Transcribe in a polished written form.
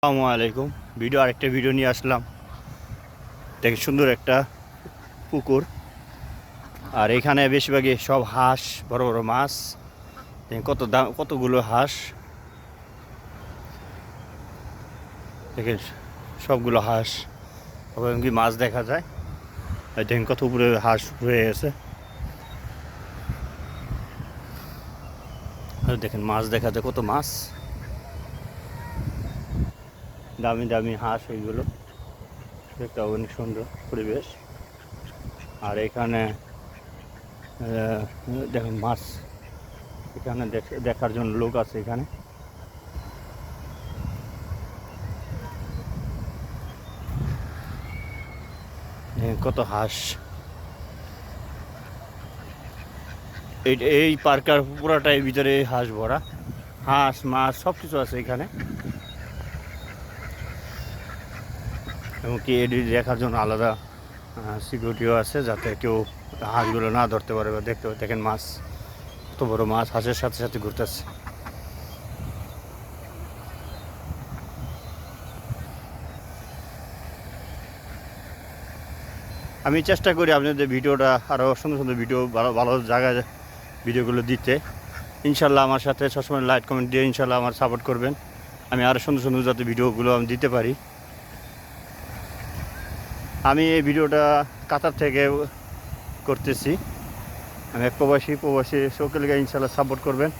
আসসালামু আলাইকুম। আরেকটা ভিডিও নিয়ে আসলাম। দেখে সুন্দর একটা পুকুর, আর এখানে বেশিরভাগই সব হাঁস, বড় বড় মাছ। দেখেন কত দাম, কতগুলো হাঁস দেখেন, সবগুলো হাঁস এবং কি মাছ দেখা যায়। আর দেখেন কত উপরে হাঁস রয়ে গেছে। আর দেখেন মাছ দেখা যায়, কত মাছ, দামি দামি হাঁস এইগুলো। একটা অনেক সুন্দর পরিবেশ। আর এখানে দেখেন মাছ, এখানে দেখার জন্য লোক আছে এখানে। কত হাঁস, এই পার্কের পুরাটাই ভিতরে হাঁস ভরা। হাঁস মাছ সব কিছু আছে এখানে, এবং কি এটি দেখার জন্য আলাদা সিকিউরিটিও আছে, যাতে কেউ হাঁসগুলো না ধরতে পারে বা দেখতে পারে। দেখেন মাছ, কত বড় মাছ হাঁসের সাথে সাথে ঘুরতেছে। আমি চেষ্টা করি আপনাদের ভিডিওটা আরও সুন্দর সুন্দর ভিডিও, ভালো ভালো জায়গায় ভিডিওগুলো দিতে। ইনশাল্লাহ আমার সাথে সবসময় লাইক কমেন্ট দিয়ে ইনশাল্লাহ আমার সাপোর্ট করবেন। আমি আরও সুন্দর সুন্দর যাতে ভিডিওগুলো আমি দিতে পারি। আমি এই ভিডিওটা কাতার থেকে করতেছি। আমি এক প্রবাসী সকলকে ইনশাল্লাহ সাপোর্ট করবেন।